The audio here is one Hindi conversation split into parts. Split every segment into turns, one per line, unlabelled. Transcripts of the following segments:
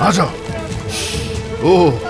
आ जाओ। ओह,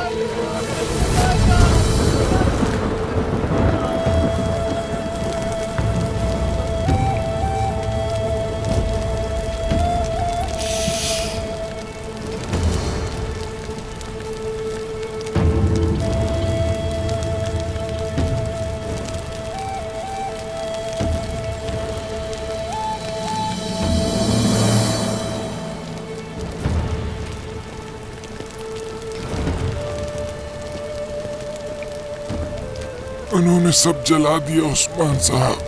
उन्होंने सब जला दिया उस्मान साहब।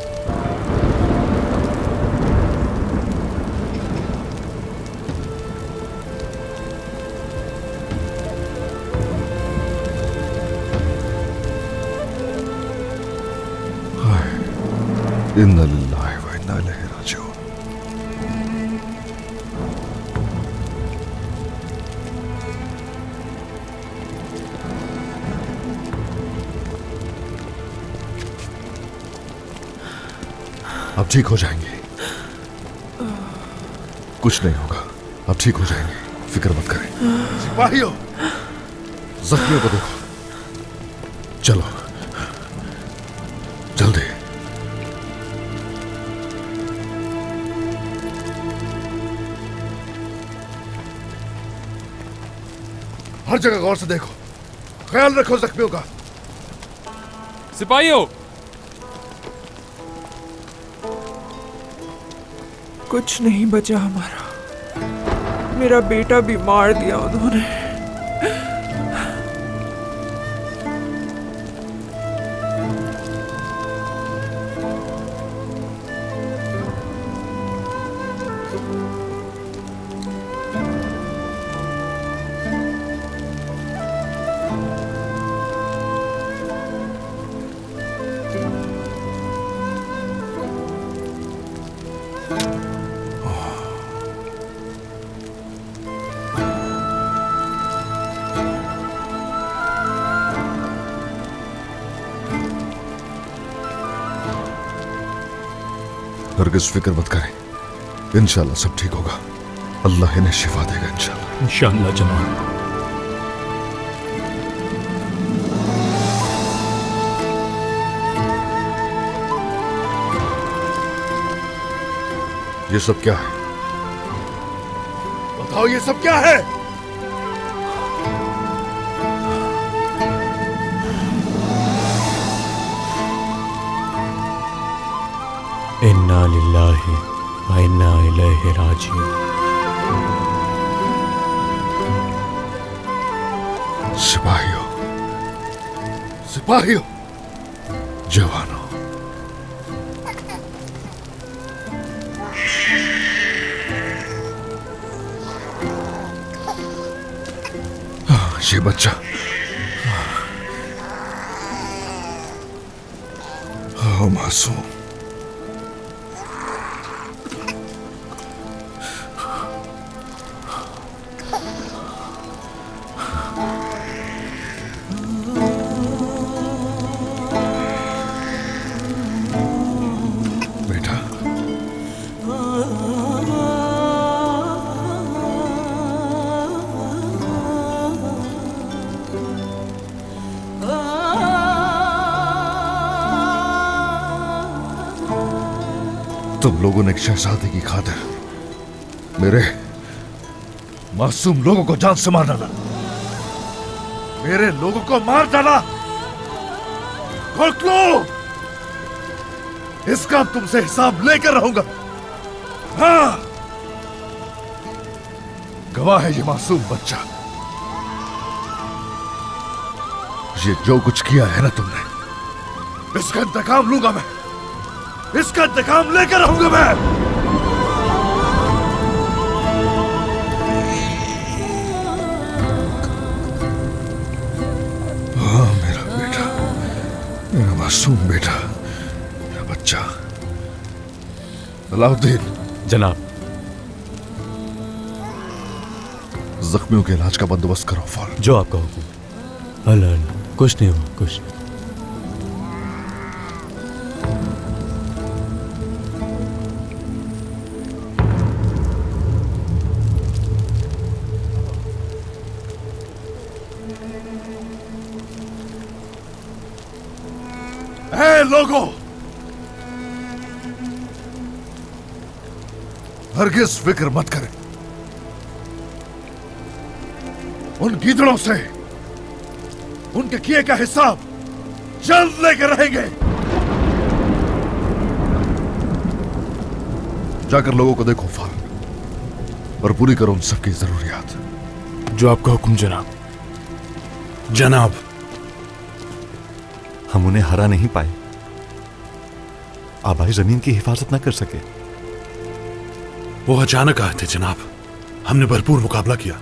इन्ना लिल्लाहि व इन्ना इलैहि राजिऊन। अब ठीक हो जाएंगे, कुछ नहीं होगा, अब ठीक हो जाएंगे, फिक्र मत करें। सिपाहियों, जख्मियों को देखो, चलो जल्दी। हर जगह गौर से देखो, ख्याल रखो जख्मियों का।
सिपाहियों,
कुछ नहीं बचा हमारा, मेरा बेटा भी मार दिया उन्होंने।
हरगिज़ फिक्र मत करें, इंशाल्लाह सब ठीक होगा, अल्लाह इन्हें शिफा देगा इंशाल्लाह।
इंशाल्लाह जनाब।
ये सब क्या है? बताओ ये सब क्या है?
इन्ना लिल्लाहि व इन्ना इलैहि राजिऊन।
सिपाहियों, सिपाहियों, जवानों, ये बच्चा, मासूम, बेटा, तुम लोगों ने एक शहजादे की खातिर मेरे मासूम लोगों को जान से मार डाला, मेरे लोगों को मार डाला। रोक लो, इसका तुमसे हिसाब लेकर रहूंगा। हाँ, गवाह है ये मासूम बच्चा। ये जो कुछ किया है ना तुमने, इसका इंतकाम लूंगा मैं, इसका इंतकाम लेकर रहूंगा मैं। हाँ, मेरा बेटा, मेरा मासूम बेटा, मेरा बच्चा। अलाउद्दीन,
जनाब।
जख्मियों के इलाज का बंदोबस्त करो फौरन।
जो आपका हुक्म। अल्लाह, कुछ नहीं हुआ, कुछ नहीं।
ए लोगों, हरगिज फिक्र मत करें। उन गीदड़ों से उनके किए का हिसाब जल्द लेकर रहेंगे। जाकर लोगों को देखो फाल और पूरी करो उन सबकी जरूरियात।
जो आपका हुक्म जनाब। जनाब,
हम उन्हें हरा नहीं पाए, आबाई जमीन की हिफाजत न कर सके।
वो अचानक आए थे जनाब। हमने भरपूर मुकाबला किया,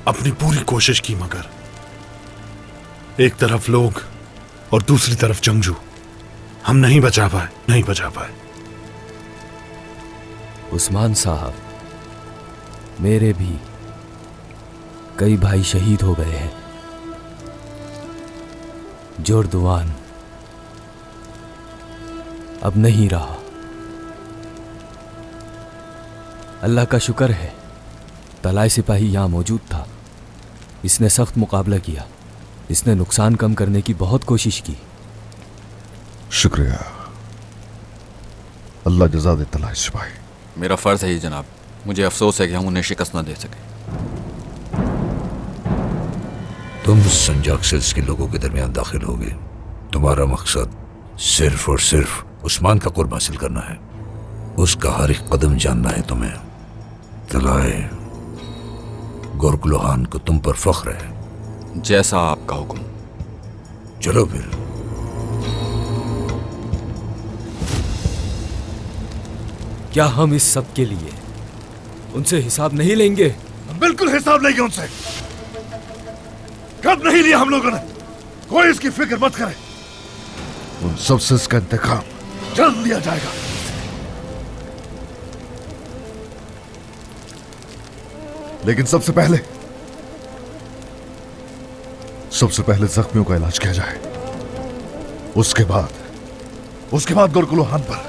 अपनी पूरी कोशिश की, मगर एक तरफ लोग और दूसरी तरफ जंगजू। हम नहीं बचा पाए।
उस्मान साहब, मेरे भी कई भाई शहीद हो गए हैं। जोरदुआन अब नहीं रहा। अल्लाह का शुक्र है तलाई सिपाही यहां मौजूद था। इसने सख्त मुकाबला किया। इसने नुकसान कम करने की बहुत कोशिश की।
शुक्रिया, अल्लाह जज़ा दे तलाई सिपाही।
मेरा फर्ज है ही जनाब। मुझे अफसोस है कि हम उन्हें शिकस्त न दे सके।
तुम संजाक सिल्स के लोगों के दरमियान दाखिल हो गए। तुम्हारा मकसद सिर्फ और सिर्फ उस्मान का कुर्ब हासिल करना है। उसका हर एक कदम जानना है तुम्हें। तलाए गोरकुलोहान को तुम पर फख्र है।
जैसा आपका हुक्म।
चलो फिर।
क्या हम इस सब के लिए उनसे हिसाब नहीं लेंगे?
हम बिल्कुल हिसाब लेंगे उनसे। कब नहीं लिया हम लोगों ने? कोई इसकी फिक्र मत करे। उन सबसे इसका इंतकाम जल्द लिया जाएगा। लेकिन सबसे पहले जख्मियों का इलाज किया जाए। उसके बाद गोरकुलोहान पर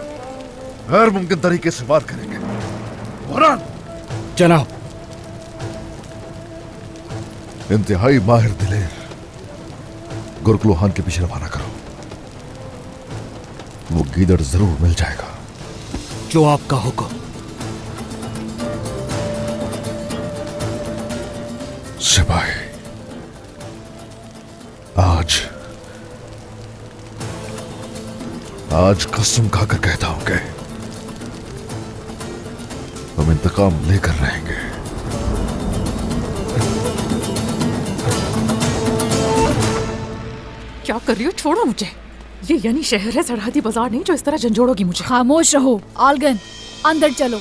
गैर मुमकिन तरीके से वार करेंगे। बुरहान,
जनाब।
इंतहाई माहिर दिलेर गोरकुलोहान के पीछे रवाना करो। वो गीदड़ जरूर मिल जाएगा।
जो आपका हुक्म।
सिपाही, आज कसम खाकर कहता हूं कि हम इंतकाम लेकर रहेंगे।
क्या कर रही हो? छोड़ो मुझे। ये यानी शहर है, सरहदी बाजार नहीं जो इस तरह झंझोड़ोगी मुझे।
खामोश रहो आलगन, अंदर चलो।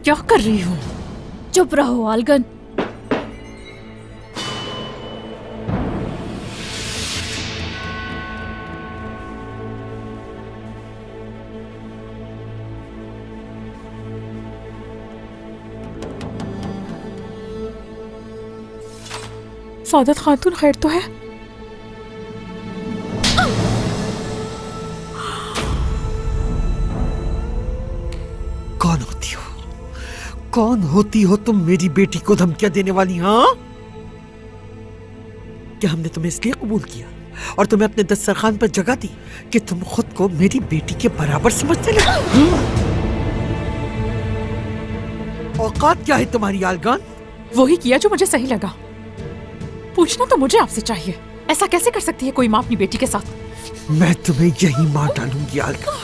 क्या कर रही हो?
चुप रहो आलगन।
सादत खातून खैर तो है?
कौन होती हो? कौन होती हो तुम मेरी बेटी को धमकियां देने वाली? हाँ, क्या हमने तुम्हें इसलिए कबूल किया और तुम्हें अपने दस्तरखान पर जगह दी कि तुम खुद को मेरी बेटी के बराबर समझने लगे? औकात क्या है तुम्हारी आलगान?
वही किया जो मुझे सही लगा। पूछना तो मुझे आपसे चाहिए। ऐसा कैसे कर सकती है कोई माँ अपनी बेटी के साथ?
मैं तुम्हें यही मार डालूंगी आलगान,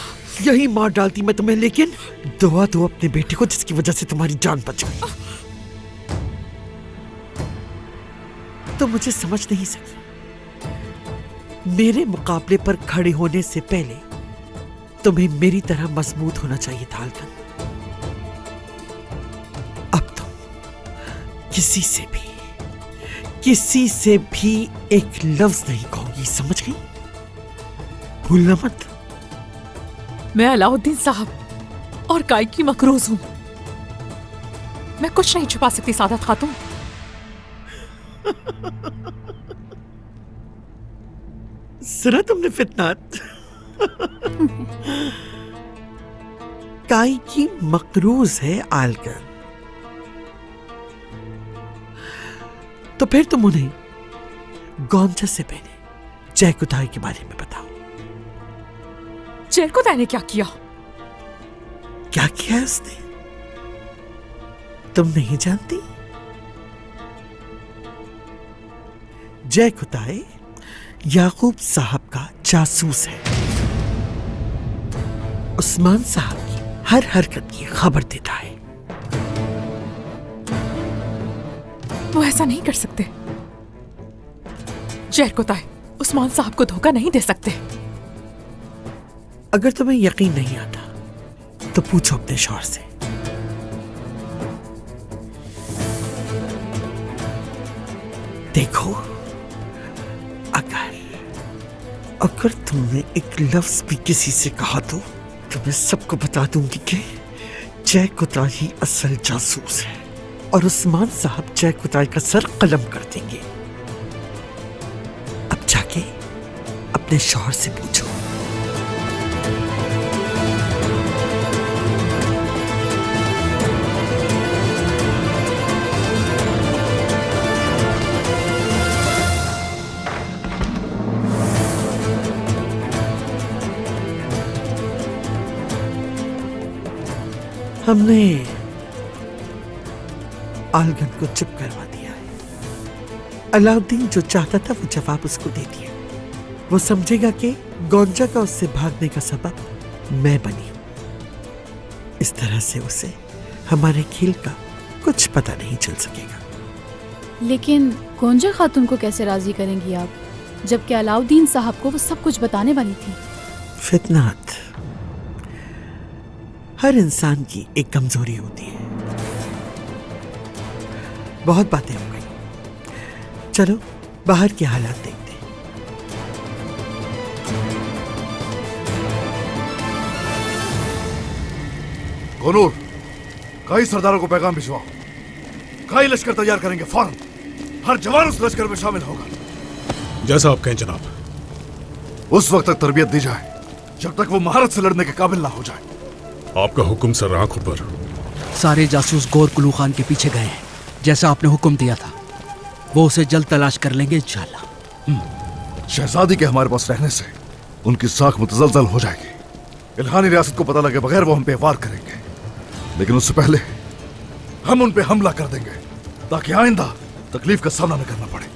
यही मार डालती मैं तुम्हें। लेकिन दुआ दो अपने बेटे को जिसकी वजह से तुम्हारी जान बच गई। तो मुझे समझ नहीं सकी। मेरे मुकाबले पर खड़े होने से पहले तुम्हें मेरी तरह मजबूत होना चाहिए था आलगन। अब तुम किसी से भी एक लफ्ज नहीं कहोगी, समझ गई? भूलना मत।
मैं अलाउद्दीन साहब और गाय की मकरूज हूं। मैं कुछ नहीं छुपा सकती सादत खातून।
सुना तुमने फितनात? गाय की मकरूज है आलगन। तो फिर तुम उन्हें गौंजा से पहले जय कुताई के बारे में बताओ।
जय कुताई ने क्या किया?
क्या किया है उसने? तुम नहीं जानती? जय कुताई याकूब साहब का जासूस है। उस्मान साहब की हर हरकत की खबर देता है।
वो ऐसा नहीं कर सकते। जय कुताई उस्मान साहब को धोखा नहीं दे सकते।
अगर तुम्हें यकीन नहीं आता तो पूछो अपने शौहर से। देखो, अगर तुमने एक लफ्ज भी किसी से कहा तो मैं सबको बता दूंगी कि जय कुताई असल जासूस है और उस्मान साहब जय कुताई का सर कलम कर देंगे। अब जाके अपने शौहर से पूछो। हमने आलगन को चुप करवा दिया है। अलाउद्दीन जो चाहता था वो जवाब उसको दे दिया। वो समझेगा कि गौंजा का उससे भागने का सबब मैं बनी हूं। इस तरह से उसे हमारे खेल का कुछ पता नहीं चल सकेगा।
लेकिन गौंजा खातून को कैसे राजी करेंगी आप, जबकि अलाउद्दीन साहब को वो सब कुछ बताने वाली थी?
फितनात हर इंसान की एक कमजोरी होती है। बहुत बातें हो गई, चलो बाहर के हालात देखते हैं।
गोनूर, कई सरदारों को पैगाम भिजवाओ। कई लश्कर तैयार करेंगे फौरन। हर जवान उस लश्कर में शामिल होगा।
जैसा आप कहें जनाब।
उस वक्त तक तरबियत दी जाए जब तक वो महारत से लड़ने के काबिल ना हो जाए।
आपका हुक्म सर आंखों पर।
सारे जासूस गौर कुलू खान के पीछे गए हैं, जैसा आपने हुक्म दिया था। वो उसे जल्द तलाश कर लेंगे इंशाल्लाह।
शहजादी के हमारे पास रहने से उनकी साख मुतजलजल हो जाएगी। इल्हानी रियासत को पता लगे बगैर वो हम पे वार करेंगे, लेकिन उससे पहले हम उन पे हमला कर देंगे ताकि आइंदा तकलीफ का सामना न करना पड़े।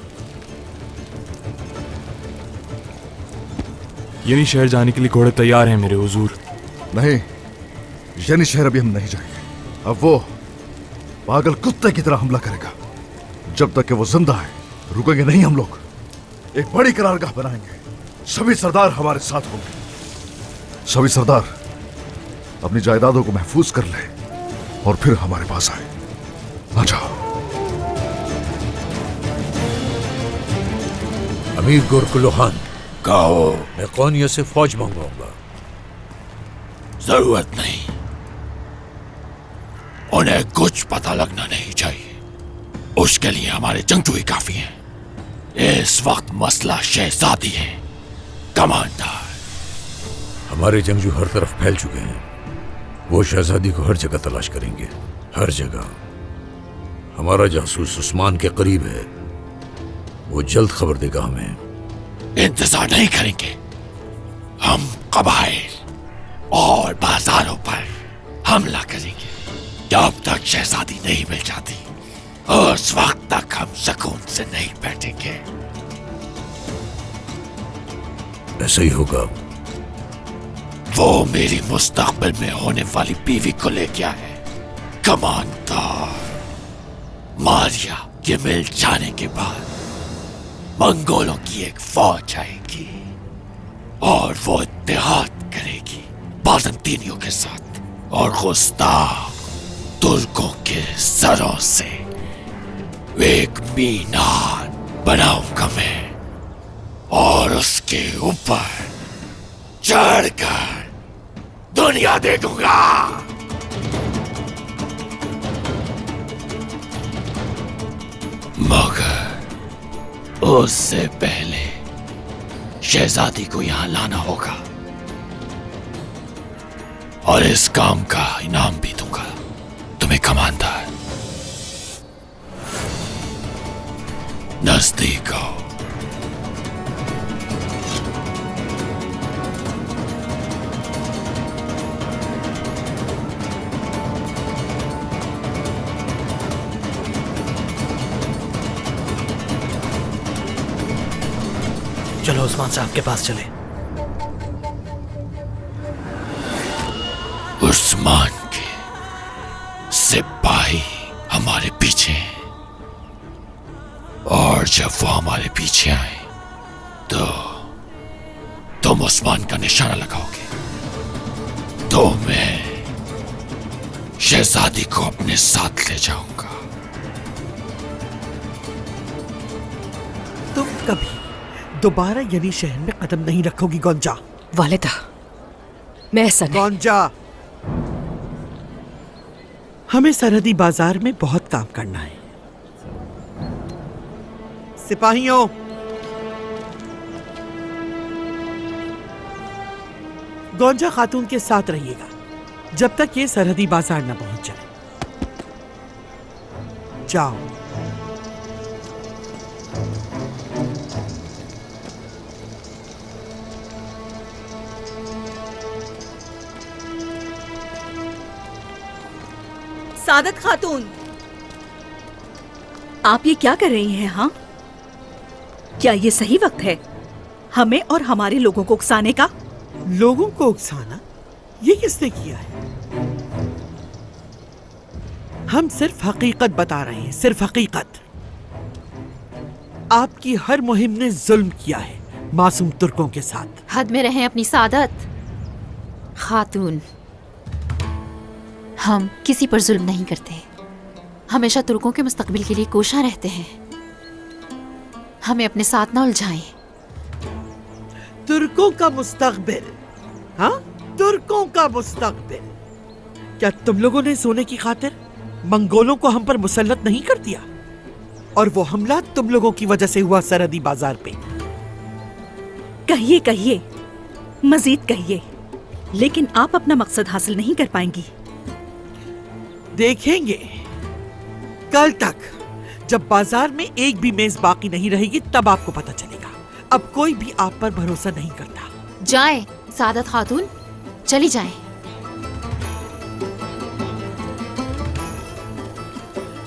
यानी शहर जाने के लिए घोड़े तैयार हैं मेरे हुजूर?
नहीं, यानी शहर अभी हम नहीं जाएंगे। अब वो पागल कुत्ते की तरह हमला करेगा। जब तक कि वो जिंदा है रुकेंगे नहीं हम लोग। एक बड़ी करारगाह बनाएंगे, सभी सरदार हमारे साथ होंगे। सभी सरदार अपनी जायदादों को महफूज कर ले और फिर हमारे पास आए। आ जाओ।
अमीर गोरकुलो खान, कहो मैं कौनिया से फौज मंगवाऊंगा।
जरूरत नहीं, उन्हें कुछ पता लगना नहीं चाहिए। उसके लिए हमारे जंगजू ही काफी हैं। इस वक्त मसला शहजादी है कमांडर।
हमारे जंगजू हर तरफ फैल चुके हैं। वो शहजादी को हर जगह तलाश करेंगे, हर जगह। हमारा जासूस उस्मान के करीब है, वो जल्द खबर देगा हमें।
इंतजार नहीं करेंगे। हम कबाइल और बाजारों पर हमला करेंगे। जब तक शहजादी नहीं मिल जाती उस वक्त तक हम सुकून से नहीं बैठेंगे।
ऐसा ही होगा।
वो मेरी मुस्तकबिल में होने वाली बीवी को ले गया है कमांडर। मारिया के मिल जाने के बाद मंगोलों की एक फौज आएगी और वो इत्तेहाद करेगी बाज़ंतीनियों के साथ और गुस्ताख तुर्कों के सरों से एक मीनार बनाऊंगा मैं और उसके ऊपर चढ़कर दुनिया देखूंगा। मगर उससे पहले शहजादी को यहां लाना होगा और इस काम का इनाम भी दूंगा तुम्हें कमांडर। नजदीक आओ।
चलो उस्मान साहब के पास चले।
उस्मान के सिपाही हमारे पीछे हैं, और जब वो हमारे पीछे आए तो तुम उस्मान का निशाना लगाओगे तो मैं शहजादी को अपने साथ ले जाऊंगा।
तुम कभी दोबारा यानी शहर में कदम नहीं रखोगी गोंजा।
वालिदा, मैं ऐसा नहीं।
गोंजा, हमें सरहदी बाजार में बहुत काम करना है। सिपाहियों, गोंजा खातून के साथ रहिएगा जब तक ये सरहदी बाजार न पहुंच जाए। जाओ।
सादत खातून, आप ये क्या कर रही हैं? हाँ, क्या ये सही वक्त है हमें और हमारे लोगों को उकसाने का?
लोगों को उकसाना ये किसने किया है? हम सिर्फ हकीकत बता रहे हैं, सिर्फ हकीकत। आपकी हर मुहिम ने जुल्म किया है मासूम तुर्कों के साथ।
हद में रहें अपनी सादत खातून। हम किसी पर जुल्म नहीं करते, हमेशा तुर्कों के मुस्तकबिल के लिए कोशा रहते हैं। हमें अपने साथ न उलझाएं।
तुर्कों का मुस्तकबिल? हाँ, तुर्कों का मुस्तकबिल। क्या तुम लोगों ने सोने की खातिर मंगोलों को हम पर मुसल्लत नहीं कर दिया? और वो हमला तुम लोगों की वजह से हुआ सरहदी बाजार पे।
कहिए कहिए, मजीद कहिए, लेकिन आप अपना मकसद हासिल नहीं कर पाएंगी।
देखेंगे कल तक, जब बाजार में एक भी मेज बाकी नहीं रहेगी तब आपको पता चलेगा। अब कोई भी आप पर भरोसा नहीं करता।
जाएं सादत खातून, चली जाएं।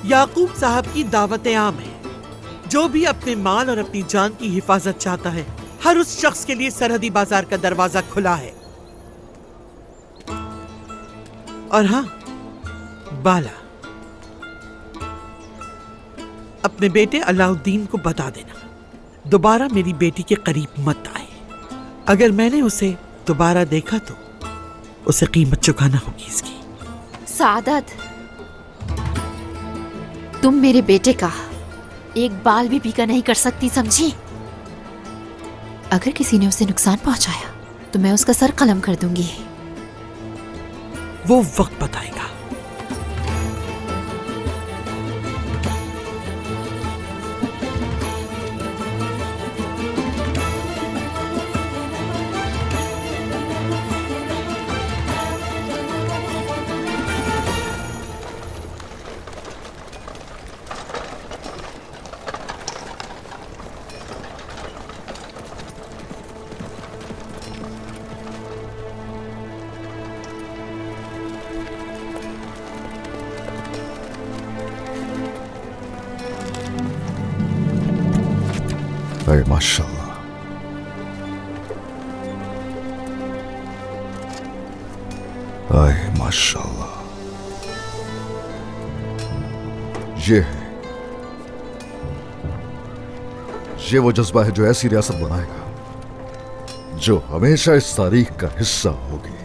याकूब साहब की दावत आम है। जो भी अपने माल और अपनी जान की हिफाजत चाहता है, हर उस शख्स के लिए सरहदी बाजार का दरवाजा खुला है। और हाँ बाला, अपने बेटे अलाउद्दीन को बता देना दोबारा मेरी बेटी के करीब मत आए। अगर मैंने उसे दोबारा देखा तो उसे कीमत चुकाना होगी इसकी।
सादत, तुम मेरे बेटे का एक बाल भी पीका नहीं कर सकती, समझी? अगर किसी ने उसे नुकसान पहुंचाया तो मैं उसका सर कलम कर दूंगी।
वो वक्त बताएगा।
अरे माशाल्लाह, अरे माशाल्लाह। ये है, ये वो जज्बा है जो ऐसी रियासत बनाएगा जो हमेशा इस तारीख का हिस्सा होगी।